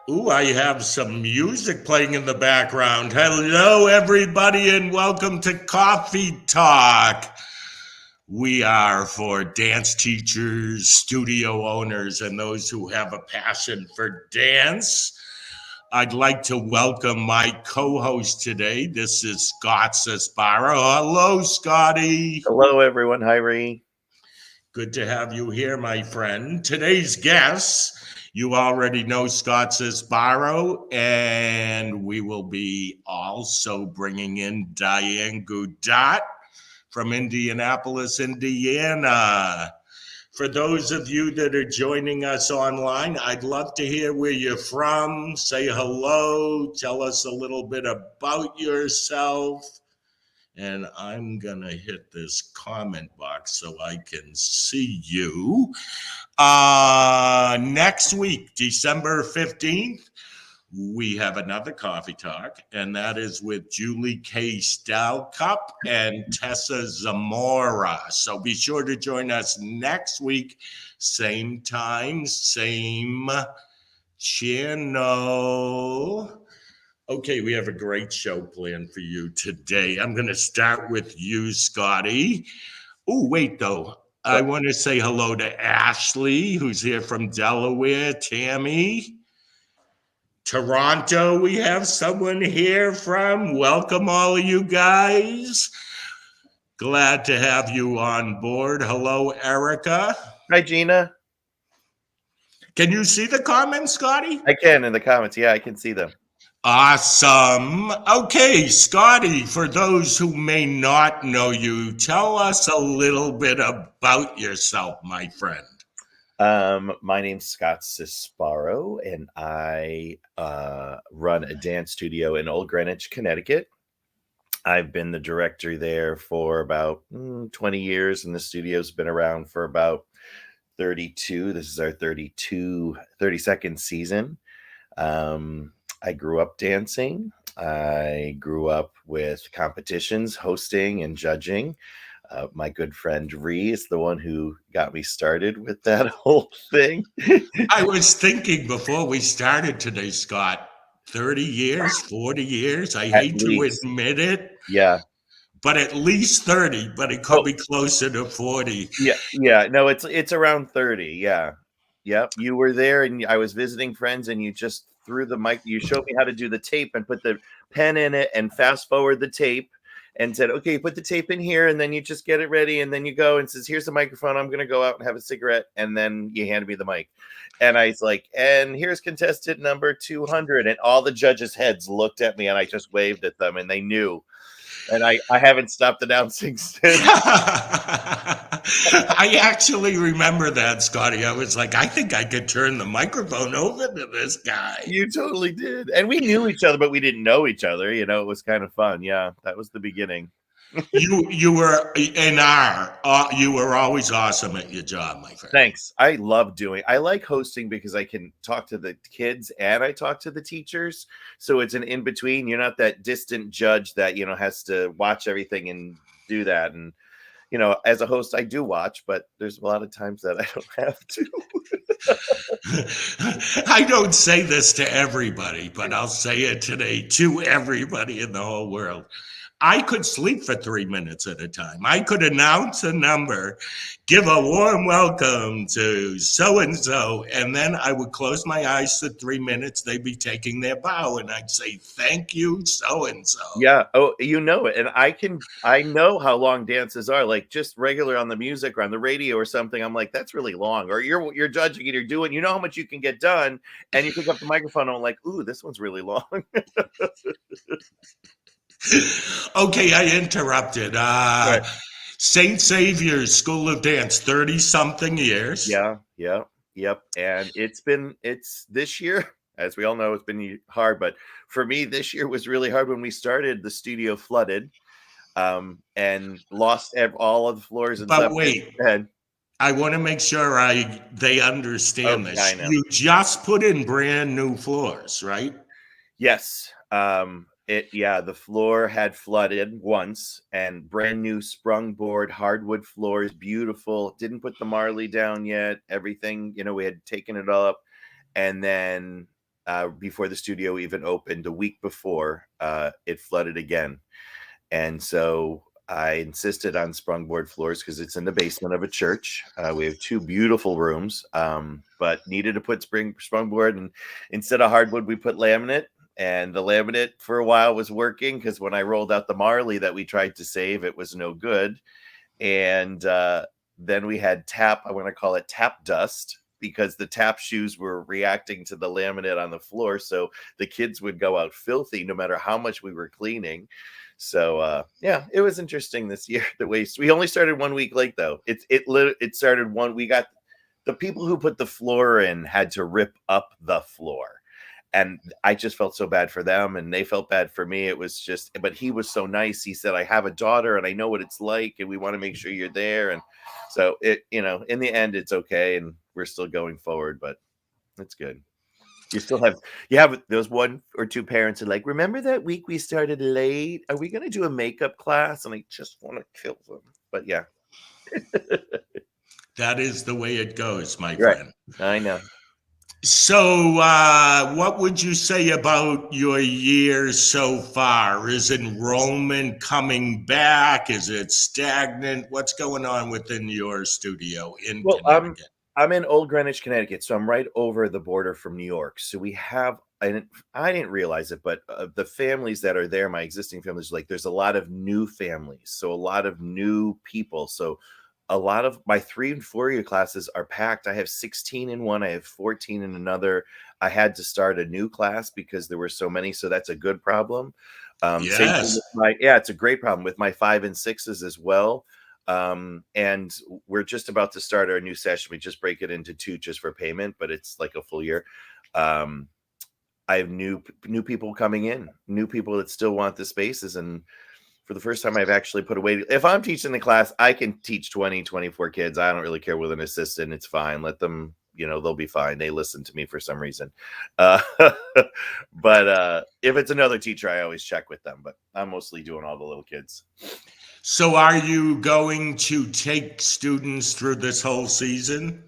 Ooh, I have some music playing in the background. Hello, everybody, and welcome to Coffee Talk. We are for dance teachers, studio owners, and those who have a passion for dance. I'd like to welcome my co host today. This is Scott Sisbarro. Hello, Scotty. Hello, everyone. Hi, Rhee. Good to have you here, my friend. Today's guest, you already know Scott Sisbarro, and we will be also bringing in Diane Gudat from Indianapolis, Indiana. For those of you that are joining us online, I'd love to hear where you're from. Say hello, tell us a little bit about yourself. And I'm going to hit this comment box so I can see you. Next week, December 15th, we have another coffee talk, and that is with Julie K. Stalcup and Tessa Zamora. So be sure to join us next week, same time, same channel. Okay, we have a great show planned for you today. I'm going to start with you, Scotty. Oh, wait, though. I want to say hello to Ashley, who's here from Delaware. Tammy, Toronto, we have someone here from. Welcome, all of you guys. Glad to have you on board. Hello, Erica. Hi, Gina. Can you see the comments, Scotty? I can in the comments. Yeah, I can see them. Awesome. Okay, Scotty, for those who may not know you, tell us a little bit about yourself, my friend. My name's Scott Sisbarro, and I run a dance studio in Old Greenwich, Connecticut. I've been the director there for about 20 years, and the studio's been around for about 32. This is our 32nd season. I grew up dancing. I grew up with competitions, hosting and judging. My good friend Rhee is the one who got me started with that whole thing. I was thinking before we started today, Scott, 30 years, 40 years. I hate to admit it. Yeah. But at least 30, but it could be closer to 40. Yeah. No, it's around 30. Yeah. Yep. You were there and I was visiting friends and you just threw the mic. You showed me how to do the tape and put the pen in it and fast forward the tape and said, okay, put the tape in here and then you just get it ready. And then you go and says, here's the microphone. I'm going to go out and have a cigarette. And then you handed me the mic. And I was like, and here's contestant number 200. And all the judges' heads looked at me and I just waved at them and they knew. And I haven't stopped announcing since. I actually remember that, Scotty. I was like, I think I could turn the microphone over to this guy. You totally did. And we knew each other, but we didn't know each other. You know, it was kind of fun. Yeah, that was the beginning. You were you were always awesome at your job, my friend. Thanks. I like hosting because I can talk to the kids and I talk to the teachers. So it's an in between. You're not that distant judge that, has to watch everything and do that. And, as a host, I do watch, but there's a lot of times that I don't have to. I don't say this to everybody, but I'll say it today to everybody in the whole world. I could sleep for 3 minutes at a time. I could announce a number, give a warm welcome to so-and-so, and then I would close my eyes for 3 minutes. They'd be taking their bow, and I'd say, thank you, so-and-so. Yeah. Oh, you know it. And I know how long dances are, like just regular on the music or on the radio or something. I'm like, that's really long. Or you're judging and you're doing, you know how much you can get done. And you pick up the microphone and I'm like, ooh, this one's really long. Okay, I interrupted. Right. St. Xavier's School of Dance, 30-something years. Yeah, yep. And it's this year, as we all know, it's been hard. But for me, this year was really hard. When we started, the studio flooded and lost all of the floors. And but stuff. Wait, I want to make sure they understand this. You just put in brand new floors, right? Yes. The floor had flooded once and brand new sprung board, hardwood floors, beautiful. Didn't put the marley down yet. Everything, we had taken it up. And then before the studio even opened, a week before, it flooded again. And so I insisted on sprungboard floors because it's in the basement of a church. We have 2 beautiful rooms, but needed to put sprungboard. And instead of hardwood, we put laminate. And the laminate for a while was working because when I rolled out the Marley that we tried to save, it was no good. And then we had I want to call it tap dust, because the tap shoes were reacting to the laminate on the floor. So the kids would go out filthy no matter how much we were cleaning. So yeah, it was interesting this year. The waste. We only started 1 week late though. It started we got the people who put the floor in had to rip up the floor. And I just felt so bad for them, and they felt bad for me. It was just, but he was so nice. He said, I have a daughter and I know what it's like, and we want to make sure you're there. And so in the end, it's okay. And we're still going forward, but it's good. You have those 1 or 2 parents who are like, remember that week we started late? Are we going to do a makeup class? And I just want to kill them. But yeah. That is the way it goes, my friend. I know. So what would you say about your year so far? Is enrollment coming back? Is it stagnant? What's going on within your studio in Connecticut? I'm in Old Greenwich, Connecticut, so I'm right over the border from New York. So we have, I didn't realize it, but the families that are there, my existing families, like there's a lot of new families, so a lot of new people. So a lot of my 3 and 4 year classes are packed. I have 16 in one. I have 14 in another. I had to start a new class because there were so many. So that's a good problem. Yes. It's a great problem with my 5 and 6s as well. And we're just about to start our new session. We just break it into 2 just for payment, but it's like a full year. I have new people coming in, new people that still want the spaces. And for the first time, I've actually put away. If I'm teaching the class, I can teach 20, 24 kids. I don't really care with an assistant. It's fine. Let them, they'll be fine. They listen to me for some reason. But if it's another teacher, I always check with them. But I'm mostly doing all the little kids. So are you going to take students through this whole season?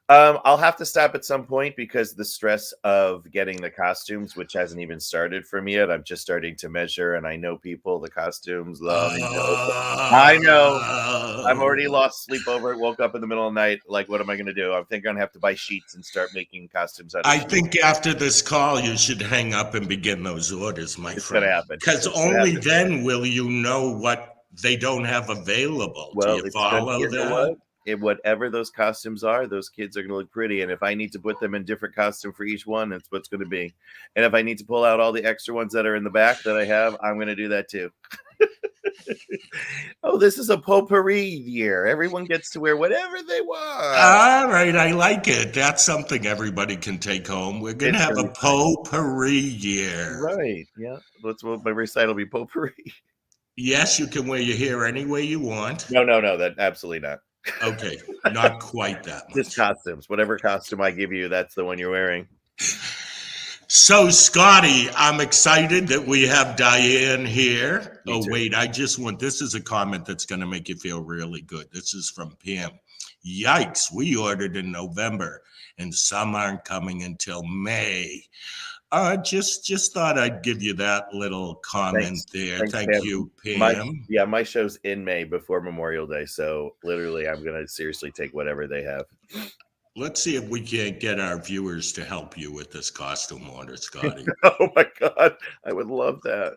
I'll have to stop at some point because the stress of getting the costumes, which hasn't even started for me yet. I'm just starting to measure, and I know people, the costumes, I know. I'm already lost sleep over it. Woke up in the middle of the night. Like, what am I going to do? I think I'm going to have to buy sheets and start making costumes out of I think after this call, you should hang up and begin those orders, my friend. It's going to happen. Because only then will you know what they don't have available. Well, do you follow that? Whatever those costumes are, those kids are going to look pretty. And if I need to put them in different costume for each one, that's what's going to be. And if I need to pull out all the extra ones that are in the back that I have, I'm going to do that too. Oh, this is a potpourri year. Everyone gets to wear whatever they want. All right. I like it. That's something everybody can take home. We're going to have a potpourri year. Right. Yeah. That's what my recital will be, potpourri. Yes, you can wear your hair any way you want. No, that absolutely not. Okay, not quite that much. Just costumes. Whatever costume I give you, that's the one you're wearing. So, Scotty, I'm excited that we have Diane here. Me too. Wait, this is a comment that's going to make you feel really good. This is from Pam. Yikes, we ordered in November, and some aren't coming until May. Just thought I'd give you that little comment there. Thank you, Pam. My show's in May before Memorial Day, so literally I'm going to seriously take whatever they have. Let's see if we can't get our viewers to help you with this costume order, Scotty. Oh my God, I would love that.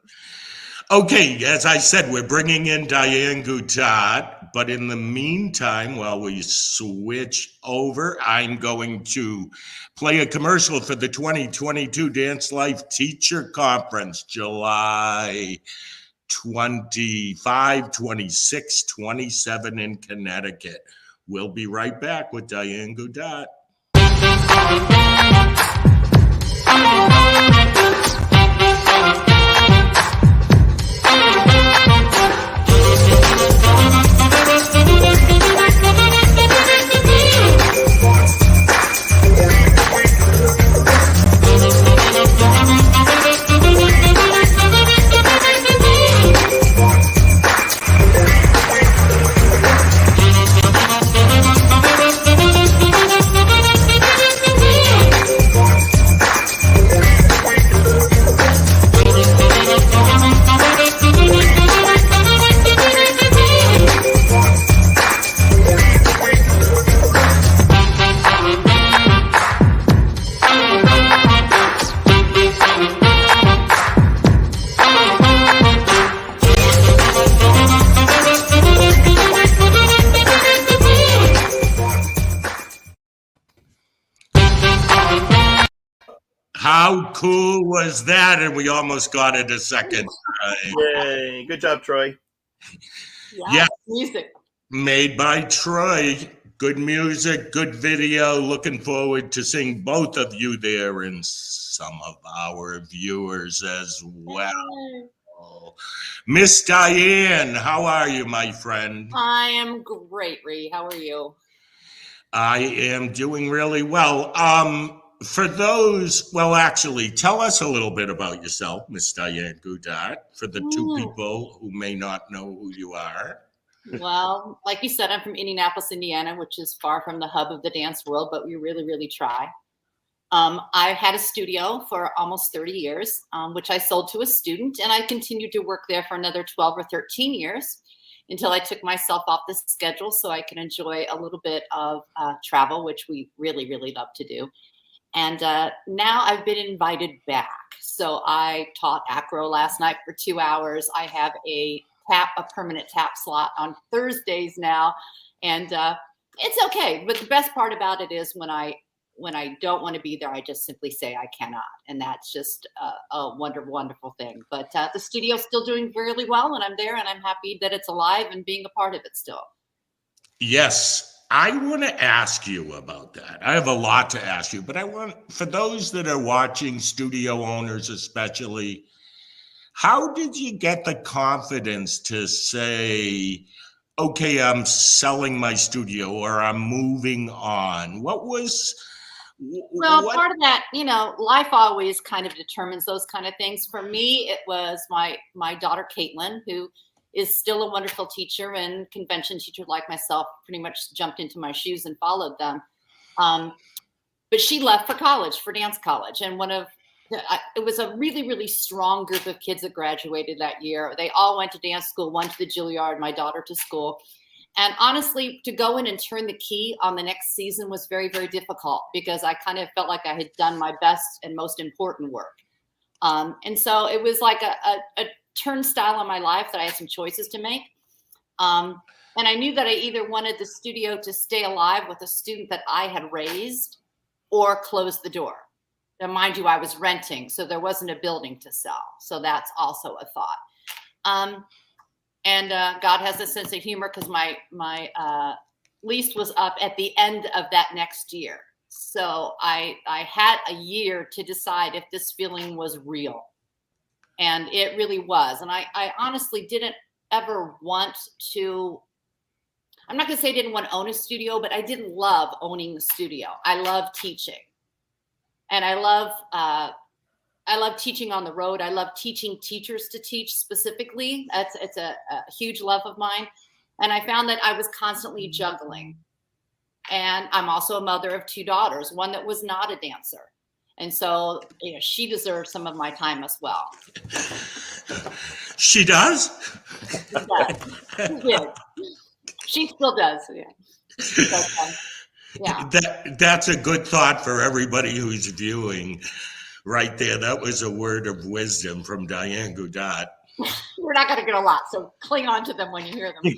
Okay, as I said, we're bringing in Diane Gudat, but in the meantime, while we switch over, I'm going to play a commercial for the 2022 Dance Life Teacher Conference, July 25, 26, 27 in Connecticut. We'll be right back with Diane Gudat. How cool was that? And we almost got it a second time. Yay. Good job, Troy. Yeah, music. made by Troy. Good music, good video. Looking forward to seeing both of you there and some of our viewers as well. Miss Diane, how are you, my friend? I am great, Rhee. How are you? I am doing really well. For those, well, actually, tell us a little bit about yourself, Miss Diane Gudat, for the two people who may not know who you are. Well, like you said, I'm from Indianapolis, Indiana, which is far from the hub of the dance world, but we really, really try. I had a studio for almost 30 years, which I sold to a student, and I continued to work there for another 12 or 13 years until I took myself off the schedule so I can enjoy a little bit of travel, which we really, really love to do. And now I've been invited back. So I taught acro last night for 2 hours. I have a permanent tap slot on Thursdays now. And it's okay. But the best part about it is when I don't want to be there, I just simply say I cannot. And that's just a wonderful, wonderful thing. But the studio's still doing really well, and I'm there, and I'm happy that it's alive and being a part of it still. Yes, I want to ask you about that. I have a lot to ask you, but I want, for those that are watching, studio owners especially, how did you get the confidence to say, okay, I'm selling my studio or I'm moving on? What was... Well, part of that, life always kind of determines those kind of things. For me, it was my daughter, Caitlin, who is still a wonderful teacher and convention teacher like myself, pretty much jumped into my shoes and followed them. But she left for college, for dance college. And it was a really, really strong group of kids that graduated that year. They all went to dance school, one to the Juilliard, my daughter to school. And honestly, to go in and turn the key on the next season was very, very difficult because I kind of felt like I had done my best and most important work. And so it was like a turnstile in my life that I had some choices to make. And I knew that I either wanted the studio to stay alive with a student that I had raised or close the door. Now, mind you, I was renting, so there wasn't a building to sell. So that's also a thought. And God has a sense of humor because my lease was up at the end of that next year. So I had a year to decide if this feeling was real. And it really was. And I honestly didn't ever want to, I'm not going to say I didn't want to own a studio, but I didn't love owning the studio. I love teaching. And I love teaching on the road. I love teaching teachers to teach specifically. It's a huge love of mine. And I found that I was constantly juggling. And I'm also a mother of 2 daughters, one that was not a dancer. And so, she deserves some of my time as well. She does? She does. She did. She still does. Yeah. Yeah. That's a good thought for everybody who's viewing right there. That was a word of wisdom from Diane Gudat. We're not going to get a lot, so cling on to them when you hear them.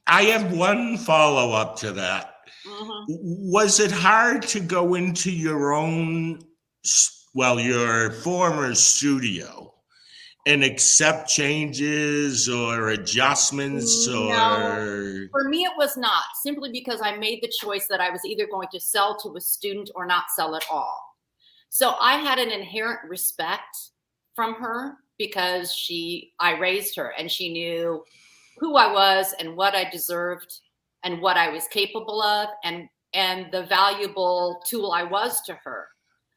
I have one follow-up to that. Mm-hmm. Was it hard to go into your former studio and accept changes or adjustments? No, for me, it was not, simply because I made the choice that I was either going to sell to a student or not sell at all. So I had an inherent respect from her because I raised her and she knew who I was and what I deserved and what I was capable of and the valuable tool I was to her.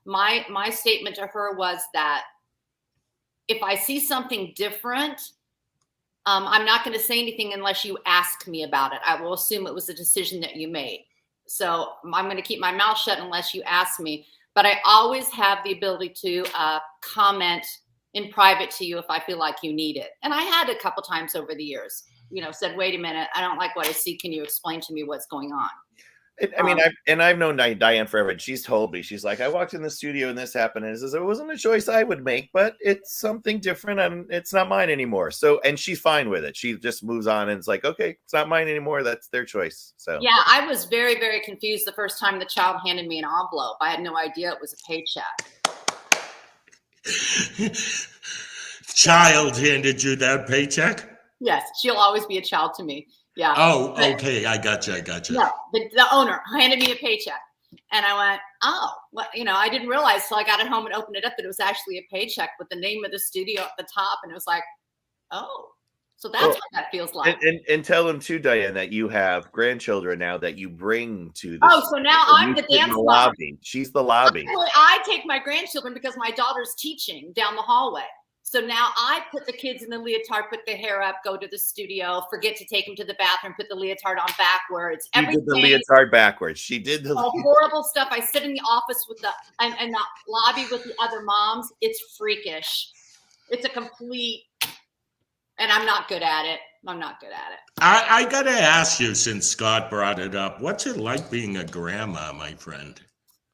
My statement to her was that if I see something different, I'm not going to say anything unless you ask me about it. I will assume it was a decision that you made. So I'm going to keep my mouth shut unless you ask me. But I always have the ability to comment in private to you if I feel like you need it. And I had a couple times over the years, said, wait a minute, I don't like what I see. Can you explain to me what's going on? I mean, I've known Diane forever, and she's told me, she's like, I walked in the studio and this happened, and it says it wasn't a choice I would make, but it's something different, and it's not mine anymore. So, and she's fine with it. She just moves on, and it's like, okay, it's not mine anymore. That's their choice. So, yeah, I was very, very confused the first time the child handed me an envelope. I had no idea it was a paycheck. Child handed you that paycheck? Yes, she'll always be a child to me. Yeah. Oh, okay. I got you. No, the owner handed me a paycheck, and I went, oh, well, I didn't realize till I got it home and opened it up that it was actually a paycheck with the name of the studio at the top, and it was like, oh, so that's what that feels like. And tell them too, Diane, that you have grandchildren now that you bring to the. Oh, so now I'm the dance mom. Lobby. She's the lobby. Actually, I take my grandchildren because my daughter's teaching down the hallway. So now I put the kids in the leotard, put their hair up, go to the studio, forget to take them to the bathroom, put the leotard on backwards. She did the leotard backwards. She did the horrible stuff. I sit in the office with and the lobby with the other moms. It's freakish. It's a complete, and I'm not good at it. I got to ask you, since Scott brought it up, what's it like being a grandma, my friend?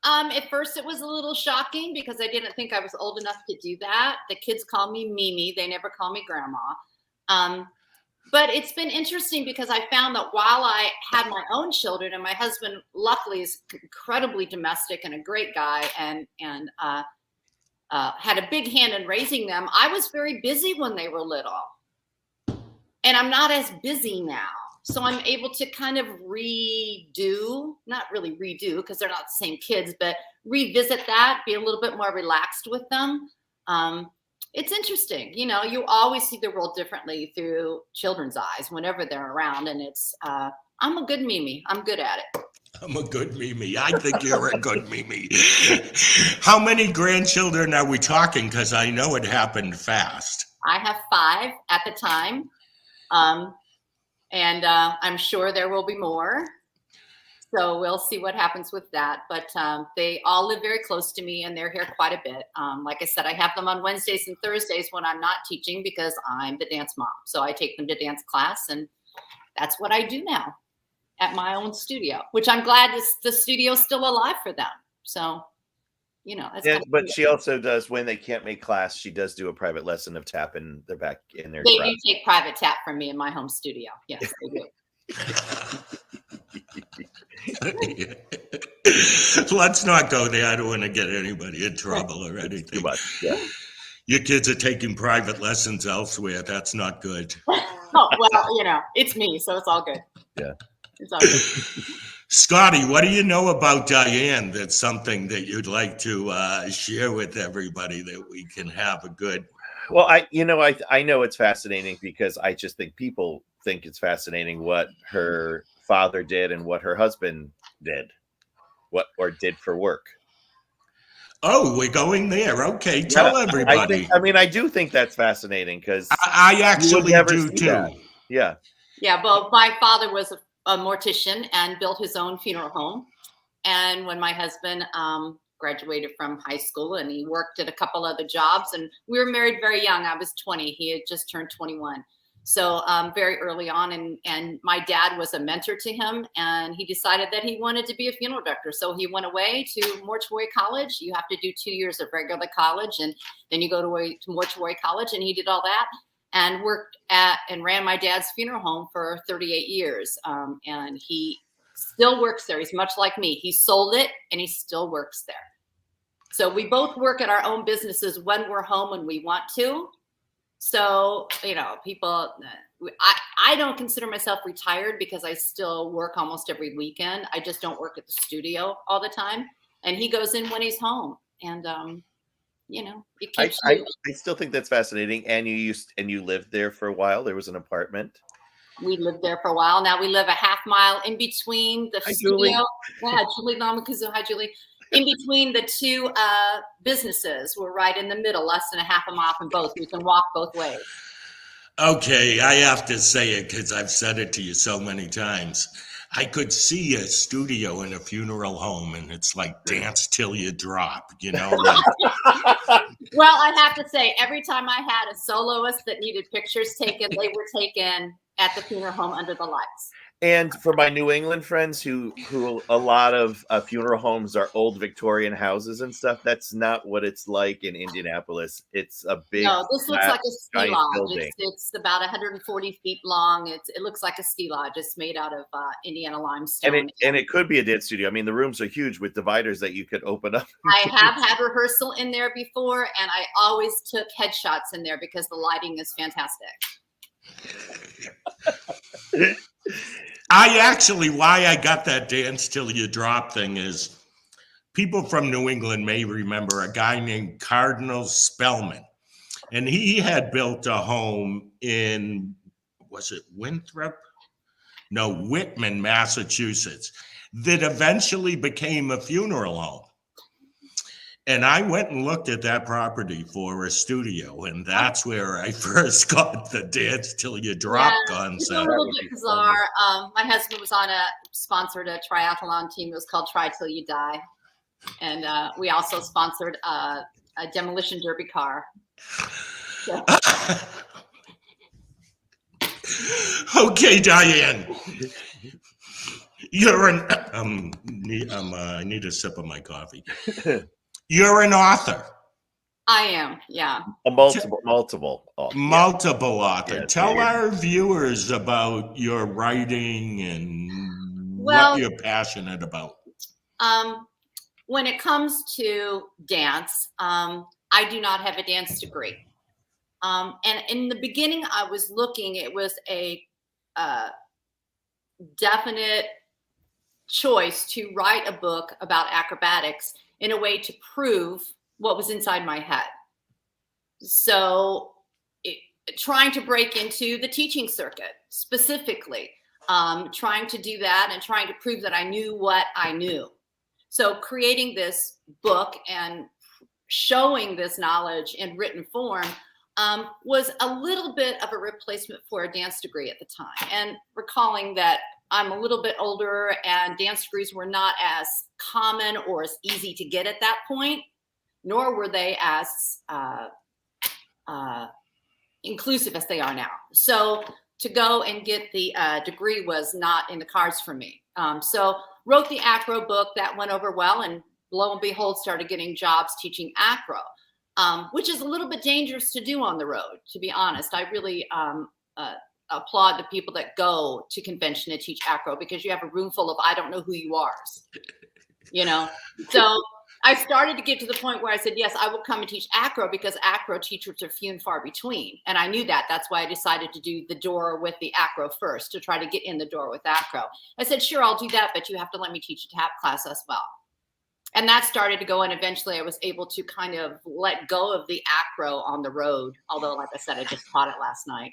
At first it was a little shocking because I didn't think I was old enough to do that. The kids call me Mimi. They never call me grandma. But it's been interesting because I found that while I had my own children, and my husband luckily is incredibly domestic and a great guy and had a big hand in raising them, I was very busy when they were little. And I'm not as busy now. So I'm able to kind of not really redo because they're not the same kids, but revisit that, be a little bit more relaxed with them. It's interesting. You always see the world differently through children's eyes whenever they're around. And it's, I'm a good Mimi. I'm good at it. I'm a good Mimi. I think you're a good Mimi. How many grandchildren are we talking? Because I know it happened fast. I have 5 at the time. And I'm sure there will be more. So we'll see what happens with that. But they all live very close to me and they're here quite a bit. Like I said, I have them on Wednesdays and Thursdays when I'm not teaching because I'm the dance mom. So I take them to dance class and that's what I do now at my own studio, which I'm glad the studio's still alive for them. So, that's yeah, but she also does, when they can't make class, she does do a private lesson of tap in their back in their They do take private tap from me in my home studio. Yes, they do. Let's not go there. I don't want to get anybody in trouble or anything. Too much. Yeah. Your kids are taking private lessons elsewhere. That's not good. Oh, well, it's me, so it's all good. Yeah. It's all good. Scotty, what do you know about Diane that's something that you'd like to share with everybody that we can have a good... Well, I know it's fascinating because I just think people think it's fascinating what her father did and what her husband did, did for work. Oh, we're going there. Okay, tell everybody. I do think that's fascinating because I actually do too. That. Yeah. Yeah, well, my father was a mortician and built his own funeral home. And when my husband graduated from high school and he worked at a couple other jobs and we were married very young. I was 20. He had just turned 21. So very early on, and my dad was a mentor to him, and he decided that he wanted to be a funeral director. So he went away to mortuary college. You have to do 2 years of regular college, and then you go to mortuary college, and he did all that and worked at and ran my dad's funeral home for 38 years. And he still works there. He's much like me. He sold it, and he still works there. So we both work at our own businesses when we're home and we want to. So, people, I don't consider myself retired because I still work almost every weekend. I just don't work at the studio all the time. And he goes in when he's home. And, it keeps I still think that's fascinating. And you lived there for a while. There was an apartment. We lived there for a while. Now we live a half mile in between the studio. Julie. Yeah, Julie Namakuzu. Hi, Julie. In between the two businesses. We're right in the middle, less than a half a mile from both. We can walk both ways. Okay, I have to say it because I've said it to you so many times. I could see a studio in a funeral home, and it's like dance till you drop, Well, I have to say, every time I had a soloist that needed pictures taken, they were taken at the funeral home under the lights. And for my New England friends who a lot of funeral homes are old Victorian houses and stuff, that's not what it's like in Indianapolis. It's a big, No, this looks like a ski giant lodge. building. It's about 140 feet long. It looks like a ski lodge. It's made out of Indiana limestone. And it could be a dance studio. I mean, the rooms are huge with dividers that you could open up. I have had rehearsal in there before, and I always took headshots in there because the lighting is fantastic. Why I got that dance till you drop thing is people from New England may remember a guy named Cardinal Spellman. And he had built a home in, was it Winthrop? No, Whitman, Massachusetts, that eventually became a funeral home. And I went and looked at that property for a studio, and that's where I first got the Dance Till You Drop concept. It's a little bit bizarre. My husband was sponsored a triathlon team. It was called Try Till You Die. And we also sponsored a demolition derby car. So. Okay, Diane. You're an I need a sip of my coffee. You're an author. I am, yeah. A multiple author. Yeah, Tell our viewers about your writing and what you're passionate about. When it comes to dance, I do not have a dance degree. And in the beginning, I was looking, it was a definite choice to write a book about acrobatics in a way to prove what was inside my head. So trying to break into the teaching circuit specifically, trying to do that and trying to prove that I knew what I knew. So creating this book and showing this knowledge in written form was a little bit of a replacement for a dance degree at the time. And recalling that I'm a little bit older and dance degrees were not as common or as easy to get at that point, nor were they as inclusive as they are now. So to go and get the degree was not in the cards for me. So wrote the acro book, that went over well, and lo and behold, started getting jobs teaching acro, which is a little bit dangerous to do on the road, to be honest. I really applaud the people that go to convention to teach acro, because you have a room full of I don't know who you are, you know. So I started to get to the point where I said, yes, I will come and teach acro, because acro teachers are few and far between. And I knew that. That's why I decided to do the door with the acro first, to try to get in the door with acro. I said, sure, I'll do that, but you have to let me teach a tap class as well. And that started to go, and eventually I was able to kind of let go of the acro on the road. Although, like I said, I just taught it last night.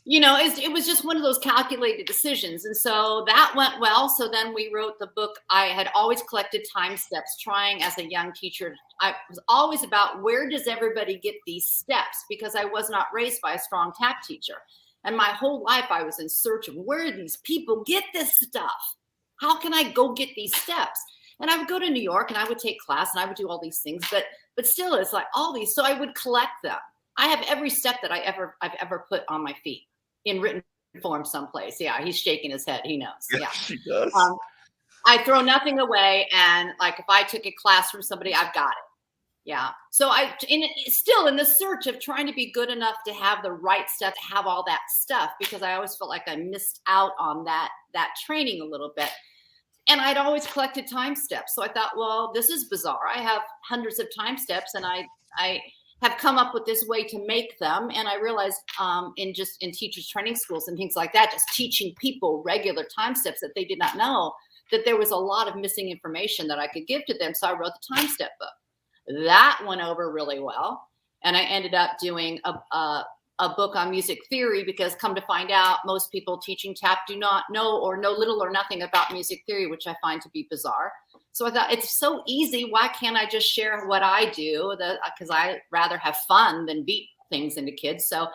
You know, it was just one of those calculated decisions. And so that went well. So then we wrote the book. I had always collected time steps, trying as a young teacher. I was always about, where does everybody get these steps? Because I was not raised by a strong tap teacher. And my whole life I was in search of, where do these people get this stuff? How can I go get these steps? And I would go to New York and I would take class and I would do all these things, but still it's like all these. So I would collect them. I have every step that I've ever put on my feet in written form someplace. Yeah, he's shaking his head. He knows. Yeah, she does. I throw nothing away, and like if I took a class from somebody, I've got it. Yeah. So still in the search of trying to be good enough to have the right stuff, to have all that stuff, because I always felt like I missed out on that training a little bit. And I'd always collected time steps. So I thought, well, this is bizarre. I have hundreds of time steps, and I have come up with this way to make them. And I realized in teachers training schools and things like that, just teaching people regular time steps that they did not know, that there was a lot of missing information that I could give to them. So I wrote the time step book. That went over really well. And I ended up doing a book on music theory, because come to find out, most people teaching tap do not know or know little or nothing about music theory, which I find to be bizarre. So I thought, it's so easy. Why can't I just share what I do? Because I rather have fun than beat things into kids. So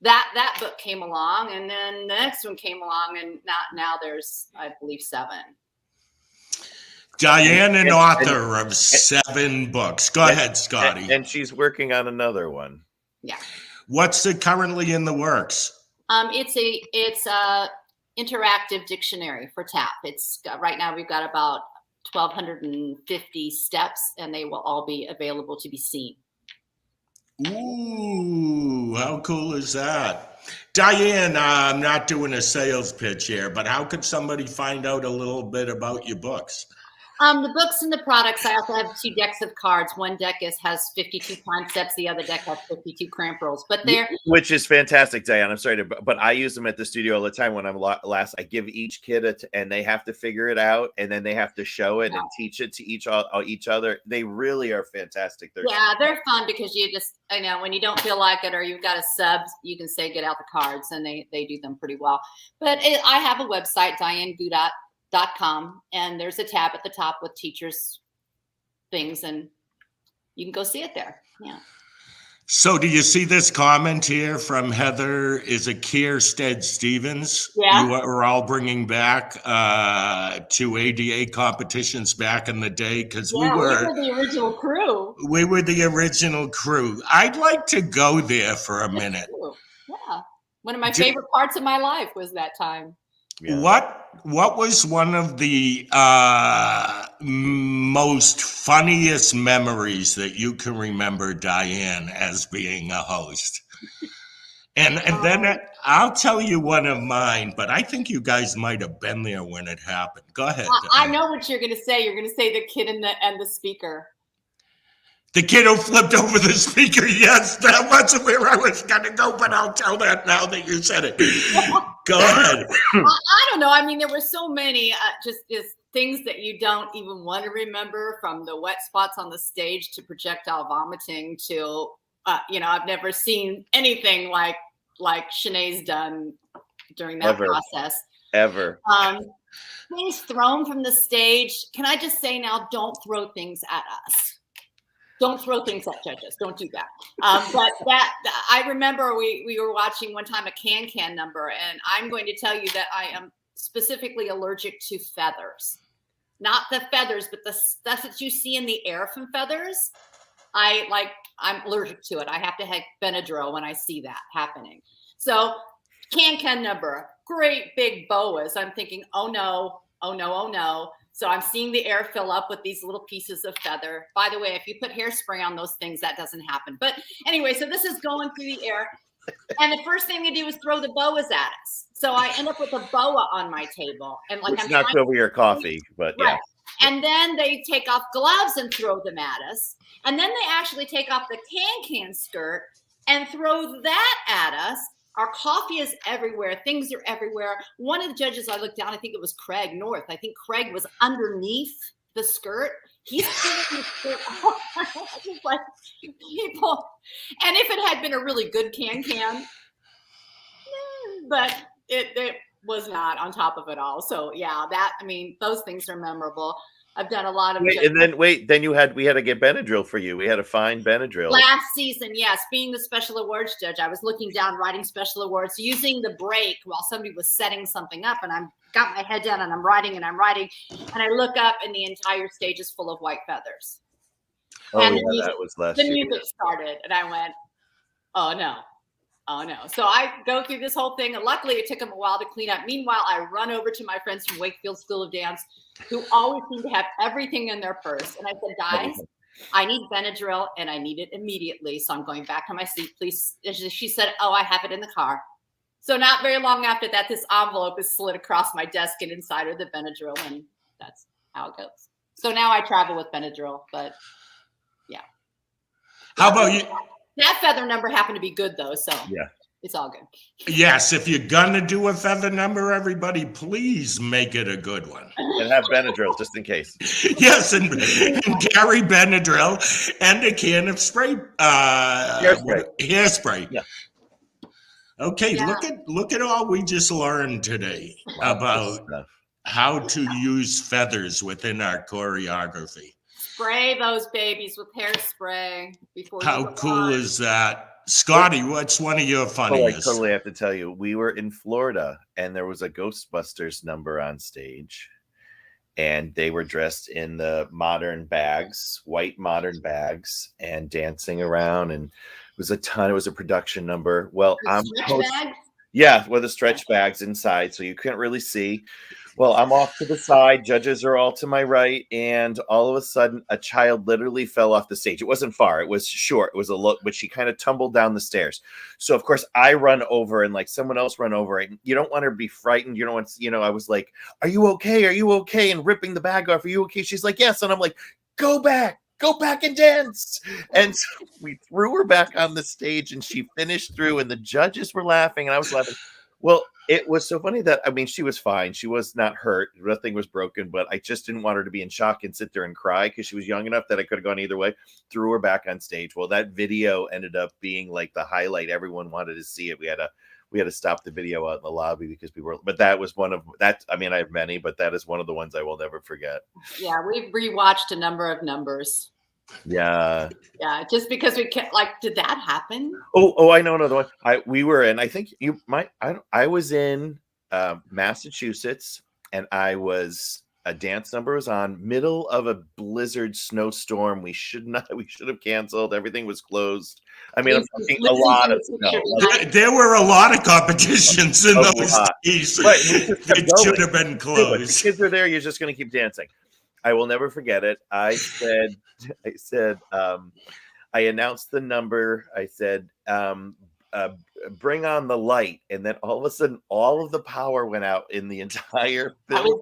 that book came along, and then the next one came along, and now there's, I believe, 7. Diane, an author of 7 books. Go ahead, Scotty. And she's working on another one. Yeah. What's currently in the works? It's a interactive dictionary for tap. Right now we've got about 1,250 steps, and they will all be available to be seen. Ooh, how cool is that? Diane, I'm not doing a sales pitch here, but how could somebody find out a little bit about your books? The books and the products, I also have 2 decks of cards. One deck has 52 concepts. The other deck has 52 cramp rolls. But which is fantastic, Diane. I'm sorry but I use them at the studio all the time when I'm last. I give each kid and they have to figure it out, and then they have to show it and teach it to each other. They really are fantastic. They're fun because I know when you don't feel like it or you've got a sub, you can say get out the cards, and they do them pretty well. But I have a website, DianeGudat.com, and there's a tab at the top with teachers things, and you can go see it there. Yeah. So do you see this comment here from Heather? Is it Kierstead Stevens? Yeah. You are all bringing back to ADA competitions back in the day, because we were the original crew. We were the original crew. I'd like to go there for a minute. Yeah. One of my favorite parts of my life was that time. Yeah. What was one of the most funniest memories that you can remember, Diane, as being a host? And then I'll tell you one of mine, but I think you guys might have been there when it happened. Go ahead. I know what you're going to say. You're going to say the kid and the speaker. The kid who flipped over the speaker. Yes, that wasn't where I was going to go, but I'll tell that now that you said it. Go ahead. I don't know. I mean, there were so many just things that you don't even want to remember, from the wet spots on the stage to projectile vomiting to, I've never seen anything like Shanae's done during that process. Ever. Things thrown from the stage. Can I just say now, don't throw things at us. Don't throw things at judges. Don't do that. But I remember we were watching one time a can number, and I'm going to tell you that I am specifically allergic to feathers. Not the feathers, but the stuff that you see in the air from feathers. I'm allergic to it. I have to have Benadryl when I see that happening. So can number, great big boas. I'm thinking, oh no. So I'm seeing the air fill up with these little pieces of feather. By the way, if you put hairspray on those things, that doesn't happen. But anyway, so this is going through the air. And the first thing they do is throw the boas at us. So I end up with a boa on my table. And which knocks over your coffee, but right. Yeah. And then they take off gloves and throw them at us. And then they actually take off the can skirt and throw that at us. Our coffee is everywhere. Things are everywhere. One of the judges, I looked down, I think it was Craig North. I think Craig was underneath the skirt. He's pulling the skirt off. Just like people. And if it had been a really good can, but it was not on top of it all. So yeah, those things are memorable. I've done a lot of. We had to get Benadryl for you. We had to find Benadryl last season. Yes, being the special awards judge, I was looking down, writing special awards, using the break while somebody was setting something up, and I'm got my head down and I'm writing, and I look up, and the entire stage is full of white feathers. Oh, and yeah, that was last year. The music started, and I went, "Oh no." So I go through this whole thing, and luckily it took them a while to clean up. Meanwhile, I run over to my friends from Wakefield School of Dance, who always seem to have everything in their purse. And I said, guys, I need Benadryl, and I need it immediately. So I'm going back to my seat, please. And she said, oh, I have it in the car. So not very long after that, this envelope is slid across my desk, and inside are the Benadryl, and that's how it goes. So now I travel with Benadryl, but yeah. How about you? That feather number happened to be good, though, so yeah, it's all good. Yes, if you're gonna do a feather number, everybody, please make it a good one. And have Benadryl just in case. Yes, and carry Benadryl and a can of spray. Hairspray. Yeah. Okay, yeah. Look at all we just learned today about how to use feathers within our choreography. Spray those babies with hairspray before. How cool is that? Scotty, what's one of your funniest? I totally have to tell you, we were in Florida and there was a Ghostbusters number on stage, and they were dressed in the white modern bags, and dancing around, and it was a production number. Well, Yeah, with the stretch bags inside, so you couldn't really see. Well, I'm off to the side. Judges are all to my right, and all of a sudden, a child literally fell off the stage. It wasn't far; it was short. It was a look, but she kind of tumbled down the stairs. So, of course, I run over, and like someone else run over. And you don't want her to be frightened. You don't want, I was like, "Are you okay? Are you okay?" And ripping the bag off. Are you okay? She's like, "Yes." And I'm like, "Go back." Go back and dance. And so we threw her back on the stage and she finished through and the judges were laughing and I was laughing. Well, it was so funny that, I mean, she was fine. She was not hurt. Nothing was broken, but I just didn't want her to be in shock and sit there and cry because she was young enough that I could have gone either way. Threw her back on stage. Well, that video ended up being like the highlight. Everyone wanted to see it. We had to stop the video out in the lobby because but that was one of that. I mean, I have many, but that is one of the ones I will never forget. Yeah, we've rewatched a number of numbers. Yeah. Yeah, just because we can't, like, did that happen? Oh, I know another one. We were in, I think you might, I was in Massachusetts and a dance number was on, middle of a blizzard snowstorm. We should have canceled. Everything was closed. I mean, I'm talking a lot of snow. There were a lot of competitions in those days. Right. It should have been closed. The kids are there. You're just going to keep dancing. I will never forget it. I announced the number. I said, bring on the light. And then all of a sudden, all of the power went out in the entire building.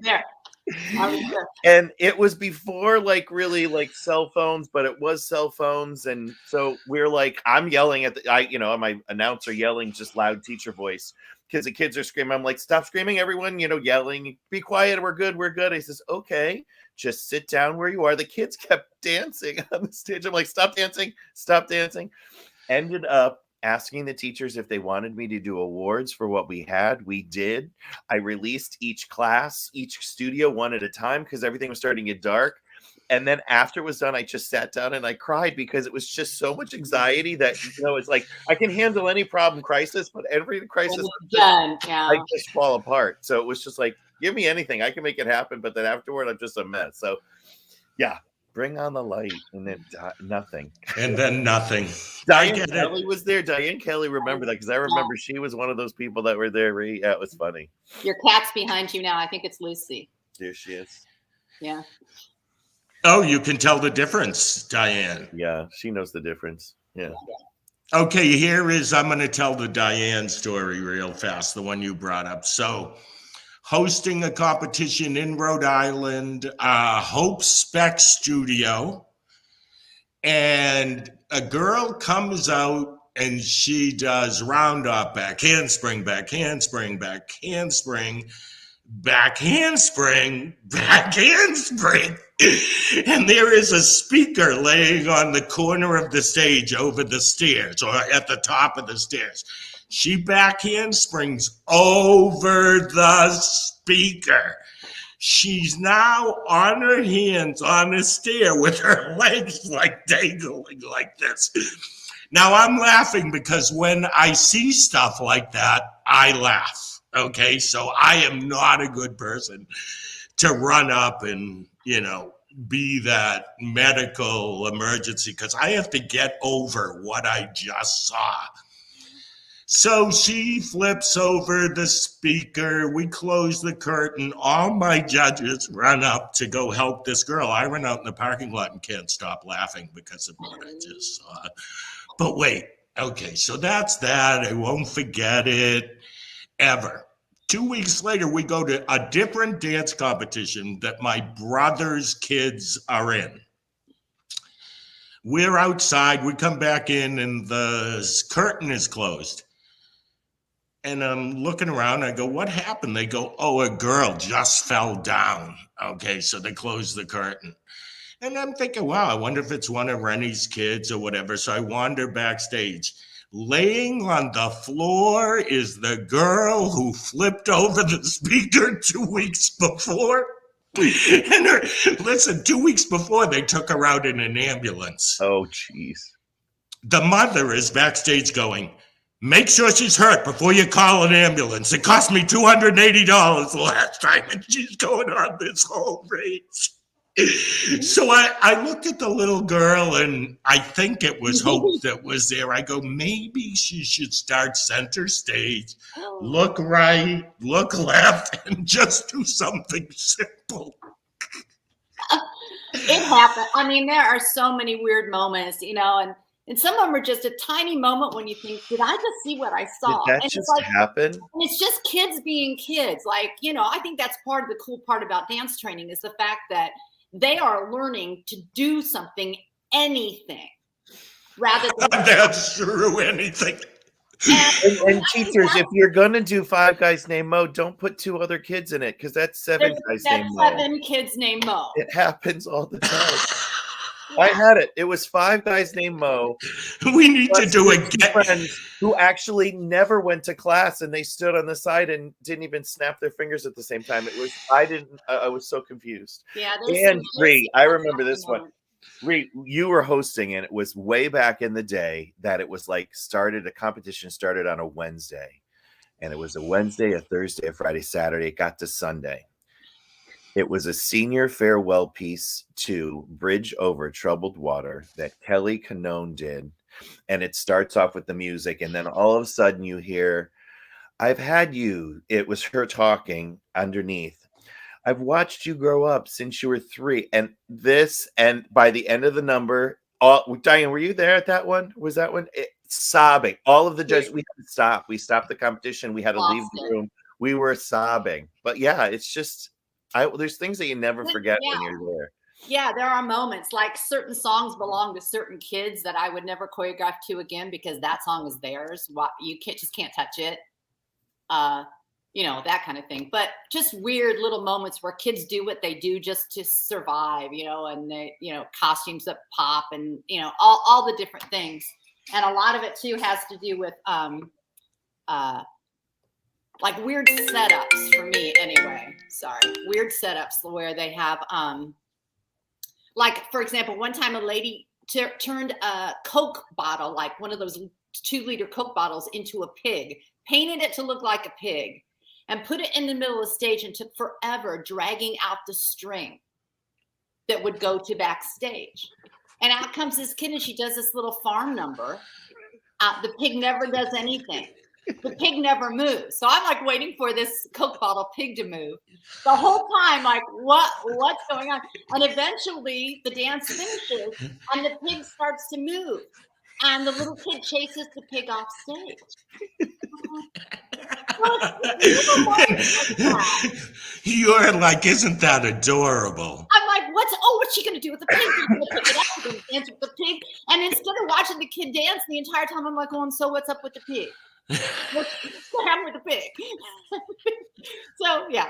I was there. And it was before really cell phones, but it was cell phones. And so we're like, I'm yelling at my announcer yelling, just loud teacher voice. Because the kids are screaming. I'm like, stop screaming, everyone, yelling, be quiet. We're good. We're good. He says, okay, just sit down where you are. The kids kept dancing on the stage. I'm like, stop dancing. Stop dancing. Ended up asking the teachers if they wanted me to do awards for what we had. We did. I released each class, each studio one at a time because everything was starting to get dark. And then after it was done, I just sat down and I cried because it was just so much anxiety that, it's like I can handle any problem crisis, but every crisis, I just fall apart. So it was just like, give me anything. I can make it happen. But then afterward, I'm just a mess. So yeah, bring on the light and then nothing. And then nothing. Diane Kelly was there. Diane Kelly, remember that because I remember she was one of those people that were there. Yeah, it was funny. Your cat's behind you now. I think it's Lucy. There she is. Yeah. Oh, you can tell the difference, Diane. Yeah, she knows the difference. Yeah. Okay, I'm going to tell the Diane story real fast, the one you brought up. So, hosting a competition in Rhode Island, Hope Spec Studio, and a girl comes out and she does roundoff, back handspring, back handspring, back handspring, back handspring, back handspring. And there is a speaker laying on the corner of the stage over the stairs or at the top of the stairs. She back handsprings over the speaker. She's now on her hands on the stair with her legs like dangling like this. Now I'm laughing because when I see stuff like that, I laugh. Okay, so I am not a good person to run up and, be that medical emergency because I have to get over what I just saw. So she flips over the speaker. We close the curtain. All my judges run up to go help this girl. I run out in the parking lot and can't stop laughing because of what I just saw. But wait, okay, so that's that. I won't forget it ever. 2 weeks later, we go to a different dance competition that my brother's kids are in. We're outside. We come back in and the curtain is closed. And I'm looking around. I go, what happened? They go, oh, a girl just fell down. Okay, so they closed the curtain. And I'm thinking, wow, I wonder if it's one of Rennie's kids or whatever. So I wander backstage. Laying on the floor is the girl who flipped over the speaker 2 weeks before. And 2 weeks before, they took her out in an ambulance. Oh, jeez. The mother is backstage going, make sure she's hurt before you call an ambulance. It cost me $280 the last time, and she's going on this whole race. So I looked at the little girl, and I think it was Hope that was there. I go, maybe she should start center stage, look right, look left, and just do something simple. It happened. I mean, there are so many weird moments, and some of them are just a tiny moment when you think, did I just see what I saw? Did that and just it's like, happen? And it's just kids being kids. Like, I think that's part of the cool part about dance training is the fact that they are learning to do something, anything, rather than That's true, anything. And teachers, if you're gonna do Five Guys Named Mo, don't put 2 other kids in it because that's 7 guys named Mo. 7 kids named Mo. It happens all the time. I had it. It was 5 guys named Mo. We need to do a friends who actually never went to class, and they stood on the side and didn't even snap their fingers at the same time. I was so confused. Yeah. And Rhee, I remember this one. Rhee, you were hosting, and it was way back in the day that it was like a competition started on a Wednesday, and it was a Wednesday, a Thursday, a Friday, Saturday. It got to Sunday. It was a senior farewell piece to Bridge Over Troubled Water that Kelly Canone did. And it starts off with the music. And then all of a sudden you hear, I've had you. It was her talking underneath. I've watched you grow up since you were 3. And by the end of the number, Diane, were you there at that one? Was that one? Sobbing. All of the judges, we had to stop. We stopped the competition. We had to leave the room. We were sobbing. But yeah, it's just... there's things that you never forget when you're there. Yeah, there are moments like certain songs belong to certain kids that I would never choreograph to again because that song is theirs. You can't touch it. That kind of thing. But just weird little moments where kids do what they do just to survive, and they, costumes that pop and, all the different things. And a lot of it too has to do with like weird setups for me anyway. Sorry. Weird setups where they have, like, for example, one time a lady turned a Coke bottle, like one of those 2-liter Coke bottles, into a pig, painted it to look like a pig, and put it in the middle of the stage and took forever dragging out the string that would go to backstage. And out comes this kid and she does this little farm number. The pig never does anything. The pig never moves. So I'm like waiting for this Coke bottle pig to move the whole time. Like, what's going on? And eventually the dance finishes and the pig starts to move. And the little kid chases the pig off stage. You're like, isn't that adorable? I'm like, what's she gonna do with the pig? She's gonna pick it up, she's gonna dance with the pig. And instead of watching the kid dance the entire time, I'm like, so what's up with the pig? What happened with the pig? So yeah,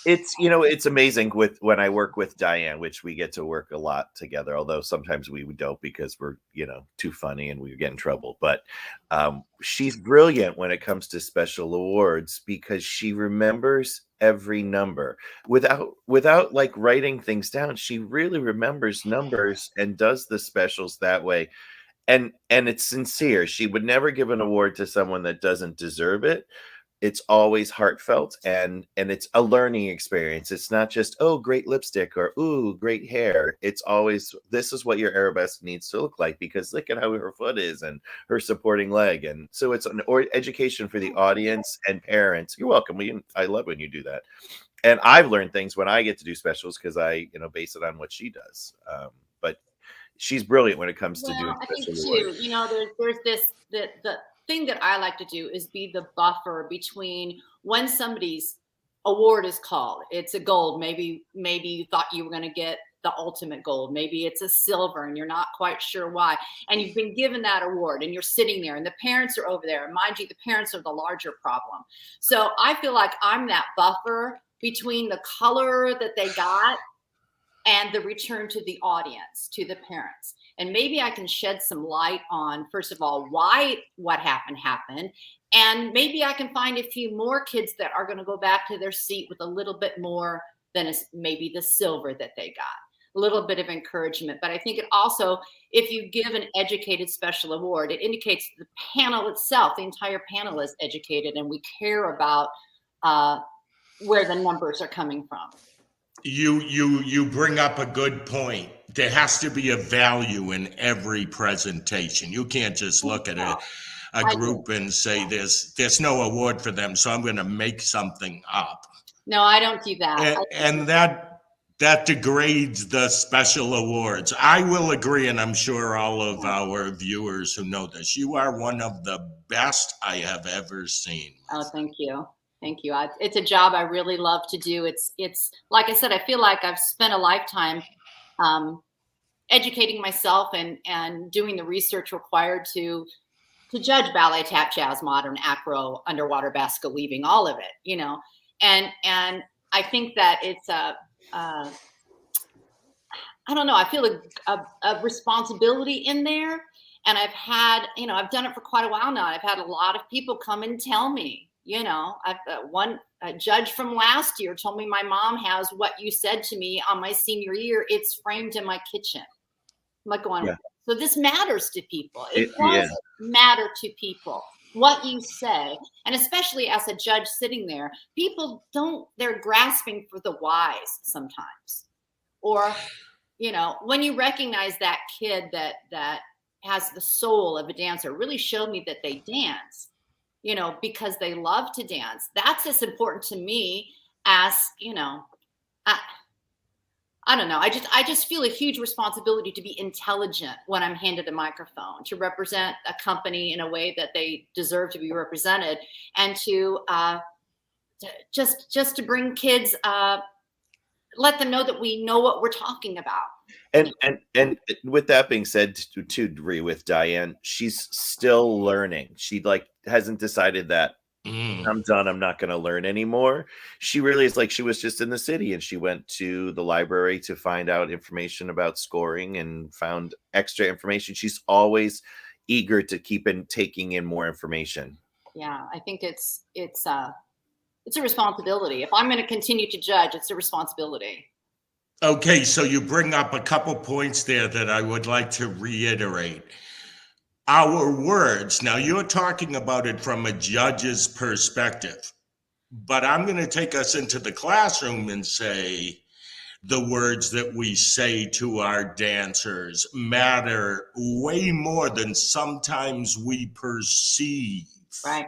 it's amazing when I work with Diane, which we get to work a lot together, although sometimes we don't because we're too funny and we get in trouble. But she's brilliant when it comes to special awards because she remembers every number without like writing things down. She really remembers numbers and does the specials that way. And it's sincere. She would never give an award to someone that doesn't deserve it. It's always heartfelt and it's a learning experience. It's not just, oh, great lipstick or, ooh, great hair. It's always, this is what your arabesque needs to look like because look at how her foot is and her supporting leg. And so it's an education for the audience and parents. You're welcome. I love when you do that. And I've learned things when I get to do specials because I, base it on what she does. But she's brilliant when it comes to doing special awards. There's this, the thing that I like to do is be the buffer between when somebody's award is called. It's a gold. Maybe you thought you were going to get the ultimate gold. Maybe it's a silver and you're not quite sure why. And you've been given that award and you're sitting there and the parents are over there. And mind you, the parents are the larger problem. So I feel like I'm that buffer between the color that they got and the return to the audience, to the parents. And maybe I can shed some light on, first of all, why what happened. And maybe I can find a few more kids that are going to go back to their seat with a little bit more than maybe the silver that they got. A little bit of encouragement. But I think it also, if you give an educated special award, it indicates the panel itself, the entire panel is educated and we care about where the numbers are coming from. You bring up a good point. There has to be a value in every presentation. You can't just look at a group and say there's no award for them, so I'm going to make something up. No, I don't do that. And that degrades the special awards. I will agree, and I'm sure all of our viewers who know this, you are one of the best I have ever seen. Oh, thank you. Thank you. It's a job I really love to do. It's like I said, I feel like I've spent a lifetime educating myself and doing the research required to judge ballet, tap, jazz, modern, acro, underwater, basket weaving, all of it, you know. And I think that it's I don't know, I feel a responsibility in there. And I've had, you know, I've done it for quite a while now. I've had a lot of people come and tell me, you know, a judge from last year told me my mom has what you said to me on my senior year. It's framed in my kitchen. I'm like going, so this matters to people. It does matter to people what you say. And especially as a judge sitting there, people they're grasping for the whys sometimes. Or, you know, when you recognize that kid that has the soul of a dancer, really showed me that they dance, you know, because they love to dance. That's as important to me as, you know, I don't know. I just feel a huge responsibility to be intelligent when I'm handed a microphone, to represent a company in a way that they deserve to be represented, and to just to bring kids, let them know that we know what we're talking about. And with that being said, to Rhee, with Diane, she's still learning. She hasn't decided that I'm done, I'm not going to learn anymore. She really is like, she was just in the city and she went to the library to find out information about scoring and found extra information. She's always eager to keep taking in more information. Yeah, I think it's a responsibility. If I'm going to continue to judge, it's a responsibility. Okay, so you bring up a couple points there that I would like to reiterate. Our words, now you're talking about it from a judge's perspective, but I'm going to take us into the classroom and say the words that we say to our dancers matter way more than sometimes we perceive. Right.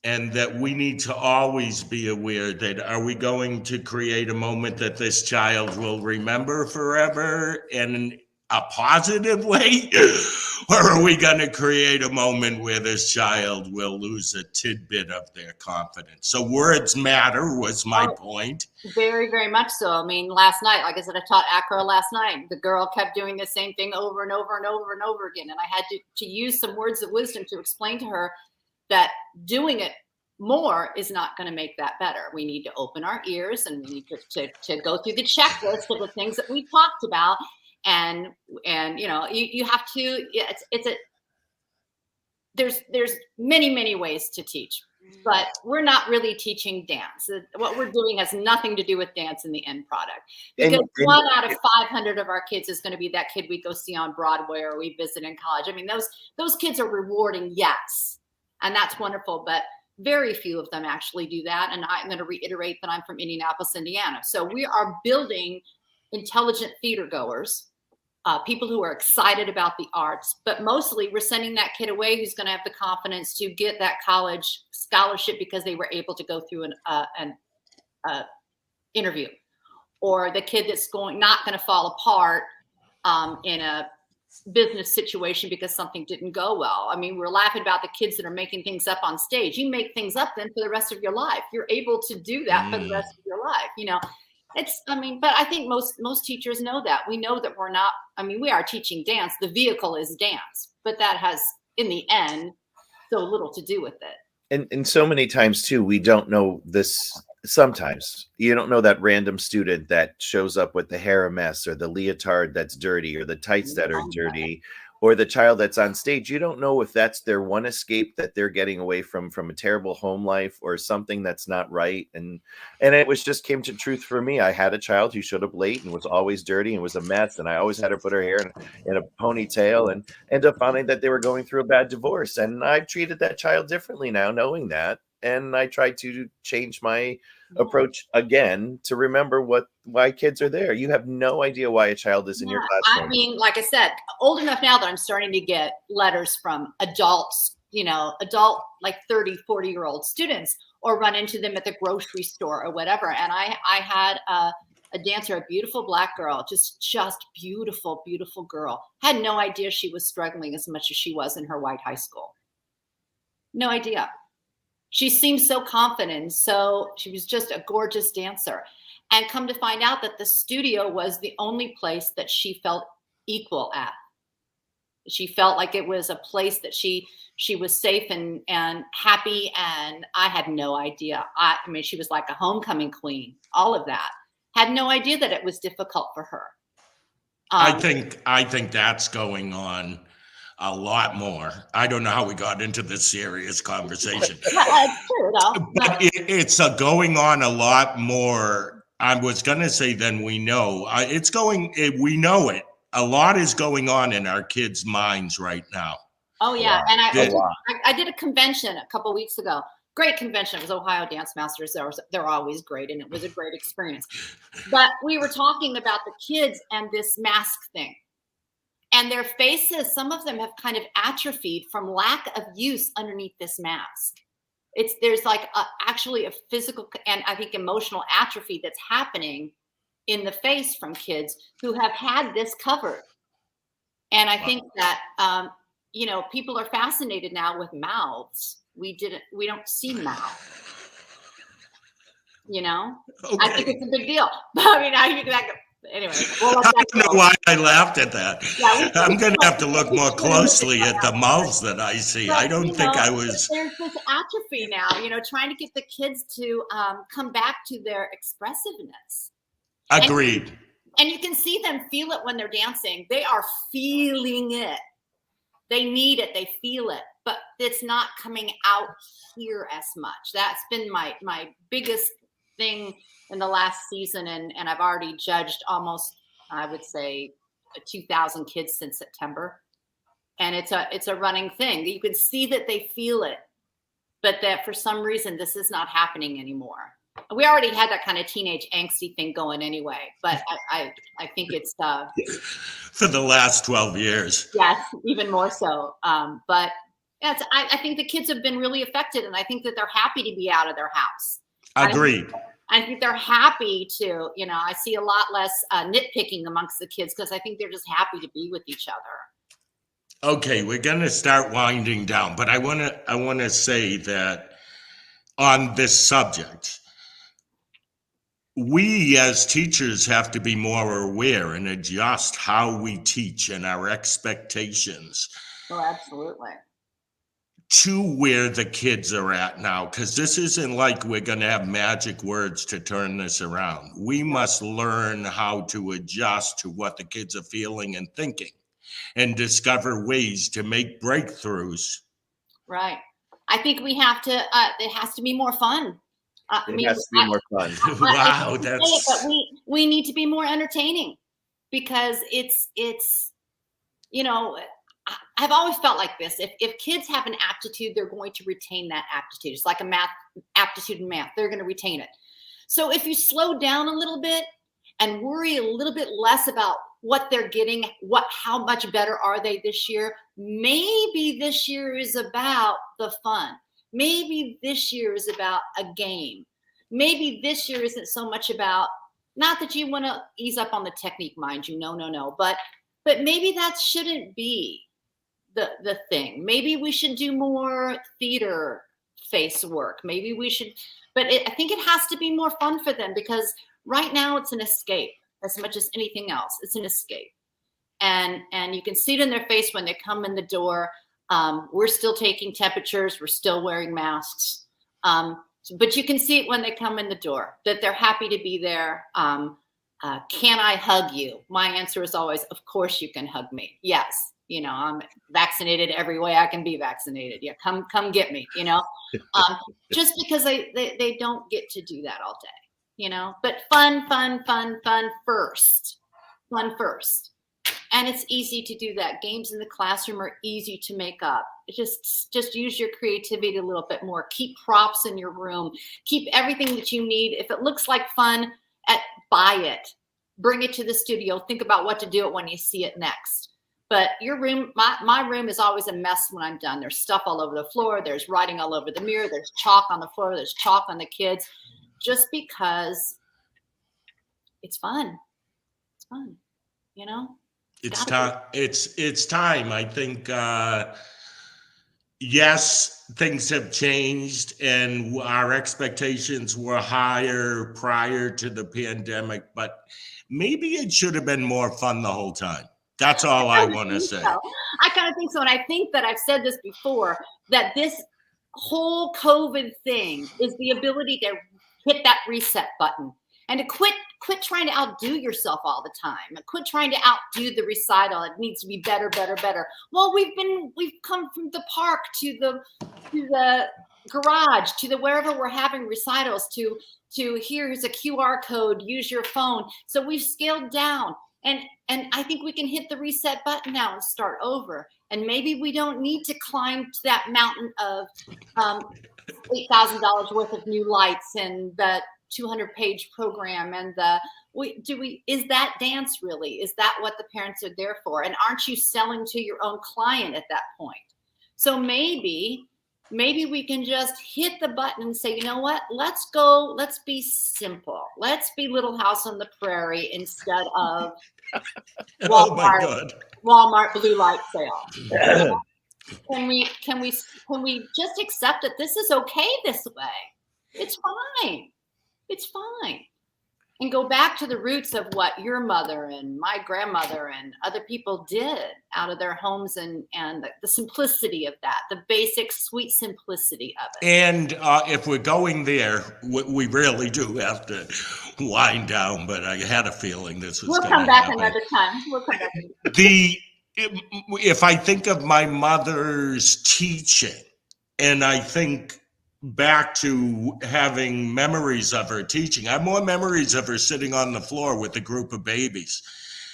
And that we need to always be aware that, are we going to create a moment that this child will remember forever in a positive way? Or are we going to create a moment where this child will lose a tidbit of their confidence? So words matter was my point. Very, very much so. I mean, last night, like I said, I taught acro last night. The girl kept doing the same thing over and over and over and over again. And I had to use some words of wisdom to explain to her that doing it more is not going to make that better. We need to open our ears, and we need to go through the checklist of the things that we talked about. And you know, you have to, there's many ways to teach, but we're not really teaching dance. What we're doing has nothing to do with dance in the end product, because 1 out of 500 of our kids is going to be that kid we go see on Broadway or we visit in college. I mean, those kids are rewarding, yes, and that's wonderful, but very few of them actually do that. And I'm going to reiterate that I'm from Indianapolis, Indiana. So we are building intelligent theater goers, people who are excited about the arts, but mostly we're sending that kid away who's going to have the confidence to get that college scholarship because they were able to go through an interview, or the kid that's not going to fall apart in a business situation because something didn't go well. I mean, we're laughing about the kids that are making things up on stage. You make things up then for the rest of your life. You're able to do that for the rest of your life, you know. But I think most teachers know that. We know that we're not, we are teaching dance. The vehicle is dance, but that has, in the end, so little to do with it. And so many times, too, we don't know this. Sometimes you don't know that random student that shows up with the hair a mess, or the leotard that's dirty, or the tights that are dirty, or the child that's on stage. You don't know if that's their one escape that they're getting away from a terrible home life, or something that's not right. And it just came to truth for me. I had a child who showed up late and was always dirty and was a mess. And I always had her put her hair in a ponytail, and end up finding that they were going through a bad divorce. And I've treated that child differently now, knowing that. And I tried to change my approach again to remember why kids are there. You have no idea why a child is in your classroom. I mean, like I said, old enough now that I'm starting to get letters from adults, adult like 30, 40-year-old students, or run into them at the grocery store or whatever. And I had a dancer, a beautiful Black girl, just beautiful, beautiful girl. Had no idea she was struggling as much as she was in her white high school. No idea. She seemed so confident. So she was just a gorgeous dancer. And come to find out that the studio was the only place that she felt equal at. She felt like it was a place that she was safe and happy. And I had no idea. I mean, she was like a homecoming queen, all of that. Had no idea that it was difficult for her. I think that's going on a lot more. I don't know how we got into this serious conversation. It's true, though. But it's going on a lot more. I was going to say than we know. We know it. A lot is going on in our kids' minds right now. Oh, yeah. And I did a convention a couple weeks ago. Great convention. It was Ohio Dance Masters. They're always great, and it was a great experience. But we were talking about the kids and this mask thing. And their faces, some of them have kind of atrophied from lack of use underneath this mask. There's like actually a physical and I think emotional atrophy that's happening in the face from kids who have had this covered. And I think that, people are fascinated now with mouths. We don't see mouths. Okay. I think it's a big deal. Anyway, I don't know why I laughed at that. Yeah, I'm going to have to look more closely at the mouths that I see. But, I don't think I was. There's this atrophy now, trying to get the kids to come back to their expressiveness. Agreed. And you can see them feel it when they're dancing. They are feeling it. They need it. They feel it. But it's not coming out here as much. That's been my biggest thing in the last season, and I've already judged almost, I would say, 2,000 kids since September, and it's a running thing. You can see that they feel it, but that for some reason this is not happening anymore. We already had that kind of teenage angsty thing going anyway, but I think it's for the last 12 years. Yes, even more so. But yeah, I think the kids have been really affected, and I think that they're happy to be out of their house. Agreed. I think they're happy to, I see a lot less nitpicking amongst the kids because I think they're just happy to be with each other. Okay, we're going to start winding down, but I want to say that on this subject, we as teachers have to be more aware and adjust how we teach and our expectations. Oh, absolutely. To where the kids are at now, because this isn't like we're going to have magic words to turn this around. We must learn how to adjust to what the kids are feeling and thinking and discover ways to make breakthroughs. Right. I think we have to, it has to be more fun. It has to be more fun. Wow. But we need to be more entertaining because it's I've always felt like this. If kids have an aptitude, they're going to retain that aptitude. It's like a math aptitude in math. They're going to retain it. So if you slow down a little bit and worry a little bit less about what they're getting, how much better are they this year? Maybe this year is about the fun. Maybe this year is about a game. Maybe this year isn't so much about, not that you want to ease up on the technique, mind you, no. But maybe that shouldn't be the thing. Maybe we should do more theater face work. Maybe we should, but I think it has to be more fun for them because right now it's an escape as much as anything else. It's an escape. And you can see it in their face when they come in the door. We're still taking temperatures. We're still wearing masks. But you can see it when they come in the door that they're happy to be there. Can I hug you? My answer is always, of course you can hug me. Yes. I'm vaccinated every way I can be vaccinated. Yeah. Come get me, just because they don't get to do that all day, but fun first. And it's easy to do that. Games in the classroom are easy to make up. Just use your creativity a little bit more. Keep props in your room. Keep everything that you need. If it looks like fun, buy it. Bring it to the studio. Think about what to do it when you see it next. But your room, my room is always a mess when I'm done. There's stuff all over the floor. There's writing all over the mirror. There's chalk on the floor. There's chalk on the kids. Just because it's fun. It's fun, you know? It's time. It's time. I think, yes, things have changed and our expectations were higher prior to the pandemic, but maybe it should have been more fun the whole time. That's all I want to say. I kind of think so. And I think that I've said this before, that this whole COVID thing is the ability to hit that reset button and to quit trying to outdo yourself all the time. Quit trying to outdo the recital. It needs to be better, better, better. Well, we've come from the park to the garage, to the wherever we're having recitals, to here's a QR code, use your phone. So we've scaled down. And I think we can hit the reset button now and start over. And maybe we don't need to climb to that mountain of $8,000 worth of new lights and the 200-page program and is that dance really? Is that what the parents are there for? And aren't you selling to your own client at that point? So maybe we can just hit the button and say, you know what? Let's be simple. Let's be Little House on the Prairie instead of Oh my God. Walmart blue light sale. Can we just accept that this is okay this way? It's fine. It's fine. And go back to the roots of what your mother and my grandmother and other people did out of their homes and the simplicity of that, the basic sweet simplicity of it. And if we're going there, we really do have to wind down, but I had a feeling this was We'll come back another time. We'll come back. If I think of my mother's teaching, and I think back to having memories of her teaching, I have more memories of her sitting on the floor with a group of babies,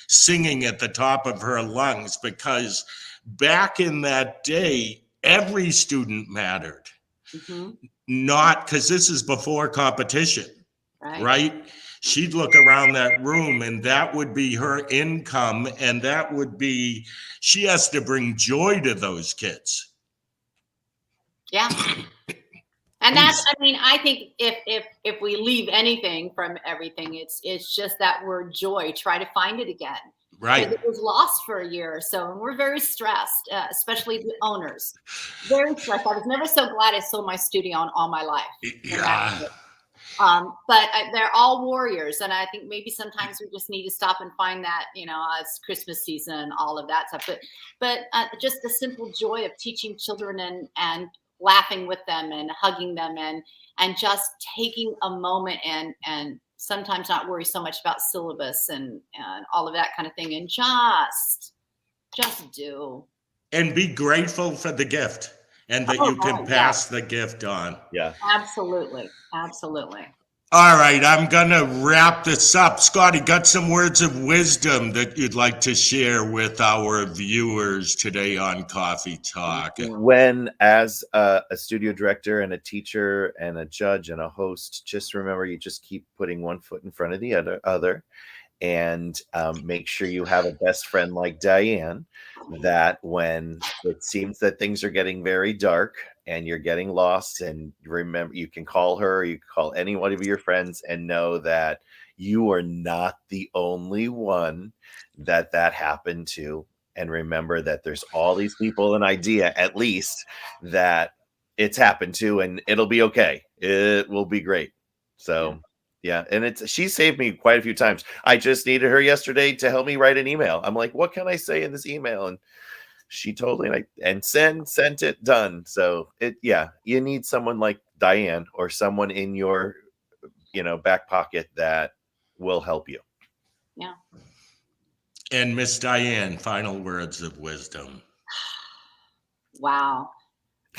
singing at the top of her lungs, because back in that day, every student mattered. Mm-hmm. Not because this is before competition, right? She'd look around that room and that would be her income, and that would be, she has to bring joy to those kids. Yeah. And that's, I mean, I think if we leave anything from everything, it's just that word joy. Try to find it again. Right. It was lost for a year or so, and we're very stressed, especially the owners. Very stressed. I was never so glad I sold my studio in all my life. Yeah. But they're all warriors, and I think maybe sometimes we just need to stop and find that, it's Christmas season and all of that stuff. But just the simple joy of teaching children and laughing with them and hugging them and just taking a moment and sometimes not worry so much about syllabus and all of that kind of thing, and just do. And be grateful for the gift and that you can pass the gift on. Yeah. Absolutely. Absolutely. All right, I'm going to wrap this up. Scotty, got some words of wisdom that you'd like to share with our viewers today on Coffee Talk? When, as a studio director and a teacher and a judge and a host, just remember you just keep putting one foot in front of the other, and make sure you have a best friend like Diane, that when it seems that things are getting very dark and you're getting lost, and remember, you can call her, or you can call any one of your friends and know that you are not the only one that happened to. And remember that there's all these people, an idea at least, that it's happened to, and it'll be okay. It will be great. So yeah. And she saved me quite a few times. I just needed her yesterday to help me write an email. I'm like, what can I say in this email? And she totally sent it, done. So you need someone like Diane or someone in your, back pocket that will help you. Yeah. And Miss Diane, final words of wisdom. Wow.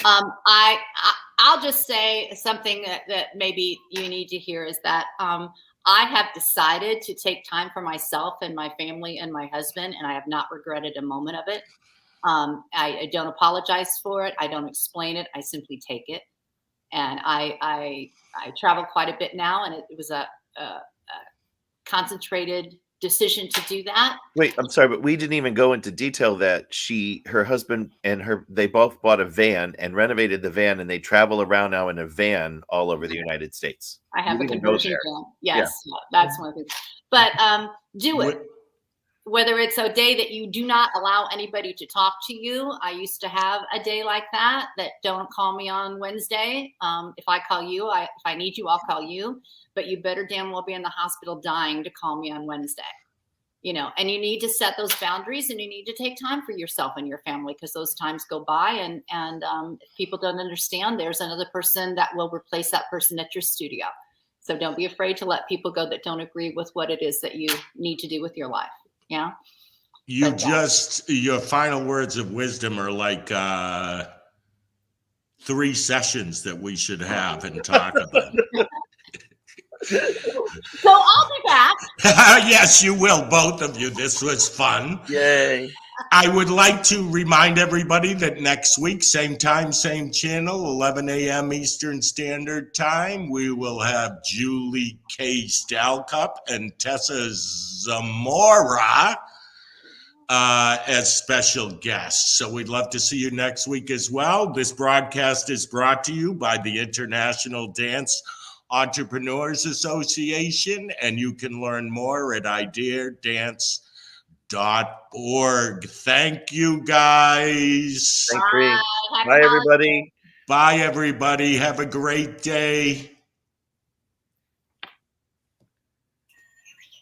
I'll just say something that maybe you need to hear is that I have decided to take time for myself and my family and my husband, and I have not regretted a moment of it. I don't apologize for it. I don't explain it. I simply take it. And I travel quite a bit now, and it was a concentrated decision to do that. Wait, I'm sorry, but we didn't even go into detail that her husband and they both bought a van and renovated the van, and they travel around now in a van all over the United States. I have a conversion van. Yes, that's one of the things. But do it. Whether it's a day that you do not allow anybody to talk to you. I used to have a day like that don't call me on Wednesday. If I call you, if I need you, I'll call you. But you better damn well be in the hospital dying to call me on Wednesday. You know, and you need to set those boundaries, and you need to take time for yourself and your family, because those times go by, and if people don't understand, there's another person that will replace that person at your studio. So don't be afraid to let people go that don't agree with what it is that you need to do with your life. Yeah. Your final words of wisdom are like 3 sessions that we should have and talk about. So I'll be back. Yes, you will, both of you. This was fun. Yay. I would like to remind everybody that next week, same time, same channel, 11 a.m. Eastern Standard Time, we will have Julie K. Stalcup and Tessa Zamora as special guests. So we'd love to see you next week as well. This broadcast is brought to you by the International Dance Entrepreneurs Association, and you can learn more at ideardance.org. Thank you, guys. Thanks, Rhee. Bye, everybody. Bye, everybody. Have a great day.